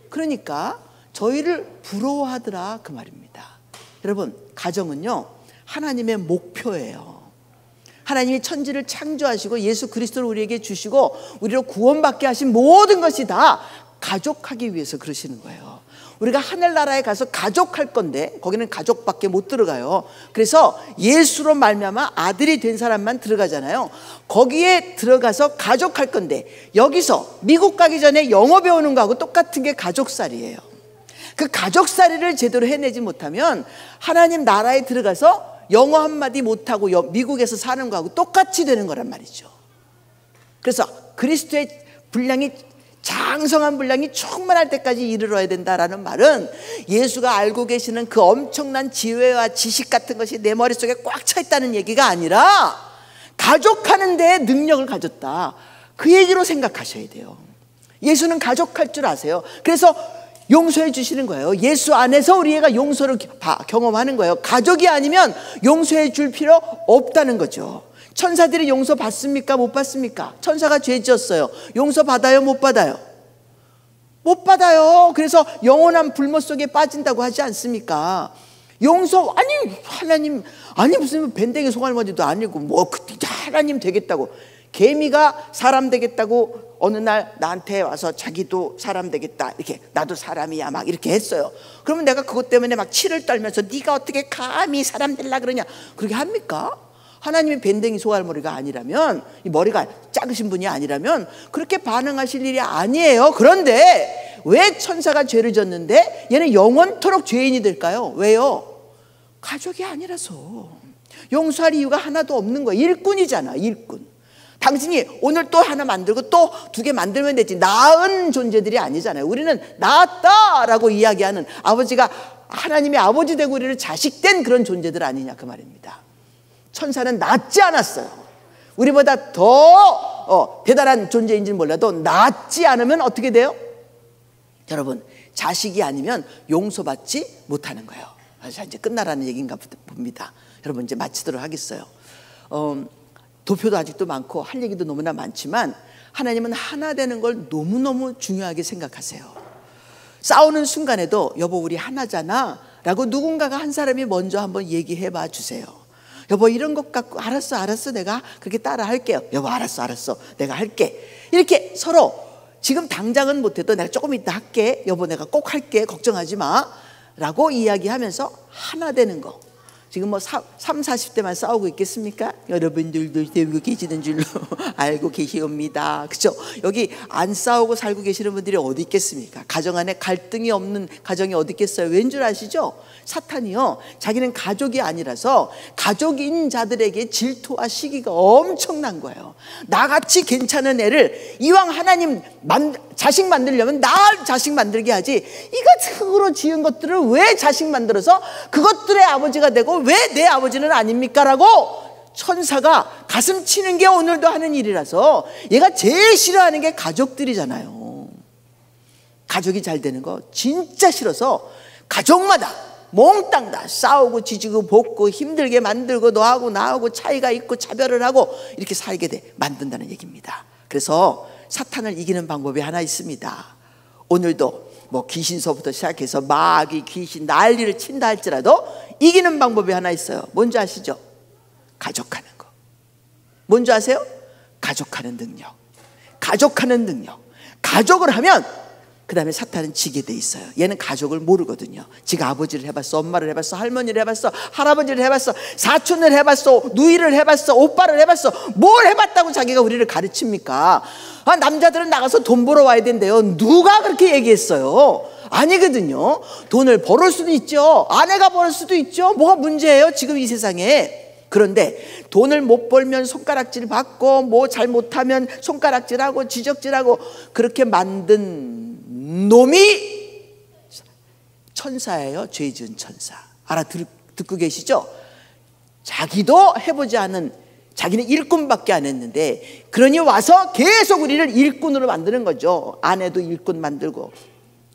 B: 그러니까 저희를 부러워하더라 그 말입니다. 여러분 가정은요 하나님의 목표예요. 하나님이 천지를 창조하시고 예수 그리스도를 우리에게 주시고 우리를 구원받게 하신 모든 것이 다 가족하기 위해서 그러시는 거예요. 우리가 하늘나라에 가서 가족할 건데 거기는 가족밖에 못 들어가요. 그래서 예수로 말미암아 아들이 된 사람만 들어가잖아요. 거기에 들어가서 가족할 건데 여기서 미국 가기 전에 영어 배우는 거하고 똑같은 게 가족살이에요. 그 가족살이를 제대로 해내지 못하면 하나님 나라에 들어가서 영어 한마디 못하고 미국에서 사는 거하고 똑같이 되는 거란 말이죠. 그래서 그리스도의 분량이 장성한 분량이 충만할 때까지 이르러야 된다라는 말은 예수가 알고 계시는 그 엄청난 지혜와 지식 같은 것이 내 머릿속에 꽉 차 있다는 얘기가 아니라 가족하는 데 능력을 가졌다. 그 얘기로 생각하셔야 돼요. 예수는 가족할 줄 아세요. 그래서 용서해 주시는 거예요. 예수 안에서 우리가 용서를 경험하는 거예요. 가족이 아니면 용서해 줄 필요 없다는 거죠. 천사들이 용서 받습니까? 못 받습니까? 천사가 죄 지었어요. 용서 받아요? 못 받아요? 못 받아요. 그래서 영원한 불못 속에 빠진다고 하지 않습니까? 용서 아니 하나님 아니 무슨 밴댕이 송할머니도 아니고 뭐 하나님 되겠다고 개미가 사람 되겠다고 어느 날 나한테 와서 자기도 사람 되겠다 이렇게 나도 사람이야 막 이렇게 했어요. 그러면 내가 그것 때문에 막 치를 떨면서 네가 어떻게 감히 사람 되려 그러냐 그렇게 합니까? 하나님이 밴댕이 소갈머리가 아니라면 이 머리가 작으신 분이 아니라면 그렇게 반응하실 일이 아니에요. 그런데 왜 천사가 죄를 졌는데 얘는 영원토록 죄인이 될까요? 왜요? 가족이 아니라서. 용서할 이유가 하나도 없는 거예요. 일꾼이잖아 일꾼. 당신이 오늘 또 하나 만들고 또 2개 만들면 되지 나은 존재들이 아니잖아요. 우리는 나았다라고 이야기하는 아버지가 하나님의 아버지 되고 우리를 자식된 그런 존재들 아니냐 그 말입니다. 천사는 낫지 않았어요. 우리보다 더 대단한 존재인지는 몰라도 낫지 않으면 어떻게 돼요? 여러분 자식이 아니면 용서받지 못하는 거예요. 자 이제 끝나라는 얘기인가 봅니다. 여러분 이제 마치도록 하겠어요. 도표도 아직도 많고 할 얘기도 너무나 많지만 하나님은 하나 되는 걸 너무너무 중요하게 생각하세요. 싸우는 순간에도 여보 우리 하나잖아 라고 누군가가 한 사람이 먼저 한번 얘기해 봐 주세요. 여보 이런 것 같고 알았어 내가 그렇게 따라 할게요. 여보 알았어 내가 할게. 이렇게 서로 지금 당장은 못해도 내가 조금 이따 할게. 여보 내가 꼭 할게 걱정하지 마 라고 이야기하면서 하나 되는 거. 지금 뭐 30-40대만 싸우고 있겠습니까? 여러분들도 되고 계시는 줄로 알고 계시옵니다. 그렇죠? 여기 안 싸우고 살고 계시는 분들이 어디 있겠습니까? 가정 안에 갈등이 없는 가정이 어디 있겠어요? 왠 줄 아시죠? 사탄이요 자기는 가족이 아니라서 가족인 자들에게 질투와 시기가 엄청난 거예요. 나같이 괜찮은 애를 이왕 하나님 자식 만들려면 나 자식 만들게 하지 이거 흙으로 지은 것들을 왜 자식 만들어서 그것들의 아버지가 되고 왜 내 아버지는 아닙니까? 라고 천사가 가슴 치는 게 오늘도 하는 일이라서 얘가 제일 싫어하는 게 가족들이잖아요. 가족이 잘 되는 거 진짜 싫어서 가족마다 몽땅 다 싸우고 지지고 볶고 힘들게 만들고 너하고 나하고 차이가 있고 차별을 하고 이렇게 살게 만든다는 얘기입니다. 그래서 사탄을 이기는 방법이 하나 있습니다. 오늘도 뭐 귀신서부터 시작해서 마귀, 귀신, 난리를 친다 할지라도 이기는 방법이 하나 있어요. 뭔지 아시죠? 가족하는 거. 뭔지 아세요? 가족하는 능력. 가족하는 능력. 가족을 하면 그 다음에 사탄은 지게 돼 있어요. 얘는 가족을 모르거든요. 지가 아버지를 해봤어, 엄마를 해봤어, 할머니를 해봤어, 할아버지를 해봤어, 사촌을 해봤어, 누이를 해봤어, 오빠를 해봤어. 뭘 해봤다고 자기가 우리를 가르칩니까? 남자들은 나가서 돈 벌어 와야 된대요. 누가 그렇게 얘기했어요? 아니거든요. 돈을 벌을 수도 있죠. 아내가 벌을 수도 있죠. 뭐가 문제예요 지금 이 세상에. 그런데 돈을 못 벌면 손가락질 받고 뭐 잘못하면 손가락질하고 지적질하고 그렇게 만든 놈이 천사예요. 죄 지은 천사. 듣고 계시죠? 자기도 해보지 않은, 자기는 일꾼밖에 안 했는데 그러니 와서 계속 우리를 일꾼으로 만드는 거죠. 아내도 일꾼 만들고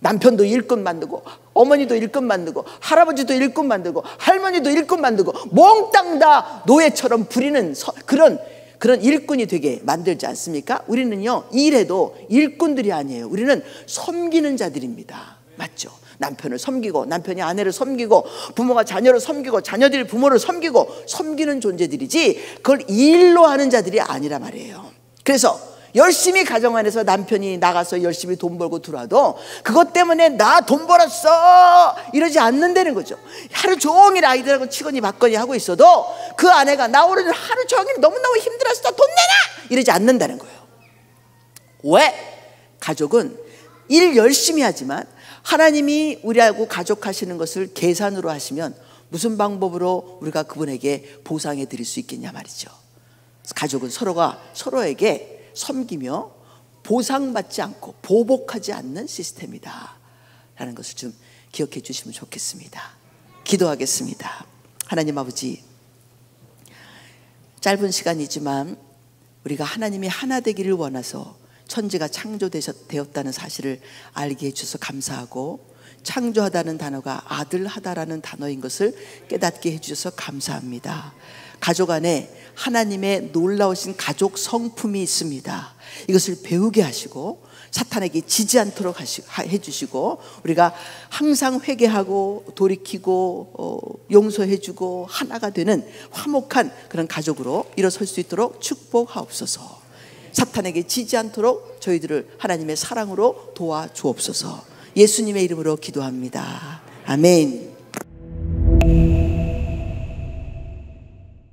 B: 남편도 일꾼 만들고 어머니도 일꾼 만들고 할아버지도 일꾼 만들고 할머니도 일꾼 만들고 몽땅 다 노예처럼 부리는 그런 일꾼이 되게 만들지 않습니까? 우리는요 일해도 일꾼들이 아니에요. 우리는 섬기는 자들입니다. 맞죠? 남편을 섬기고 남편이 아내를 섬기고 부모가 자녀를 섬기고 자녀들이 부모를 섬기고 섬기는 존재들이지 그걸 일로 하는 자들이 아니란 말이에요. 그래서 열심히 가정 안에서 남편이 나가서 열심히 돈 벌고 들어와도 그것 때문에 나 돈 벌었어 이러지 않는다는 거죠. 하루 종일 아이들하고 치거니 받거니 하고 있어도 그 아내가 나 오늘 하루 종일 너무너무 힘들었어 돈 내놔 이러지 않는다는 거예요. 왜? 가족은 일 열심히 하지만 하나님이 우리하고 가족하시는 것을 계산으로 하시면 무슨 방법으로 우리가 그분에게 보상해 드릴 수 있겠냐 말이죠. 가족은 서로가 서로에게 섬기며 보상받지 않고 보복하지 않는 시스템이다 라는 것을 좀 기억해 주시면 좋겠습니다. 기도하겠습니다. 하나님 아버지, 짧은 시간이지만 우리가 하나님이 하나 되기를 원해서 천지가 창조되었다는 사실을 알게 해주셔서 감사하고 창조하다는 단어가 아들하다라는 단어인 것을 깨닫게 해주셔서 감사합니다. 가족 안에 하나님의 놀라우신 가족 성품이 있습니다. 이것을 배우게 하시고 사탄에게 지지 않도록 해주시고 우리가 항상 회개하고 돌이키고 용서해주고 하나가 되는 화목한 그런 가족으로 일어설 수 있도록 축복하옵소서. 사탄에게 지지 않도록 저희들을 하나님의 사랑으로 도와주옵소서. 예수님의 이름으로 기도합니다. 아멘.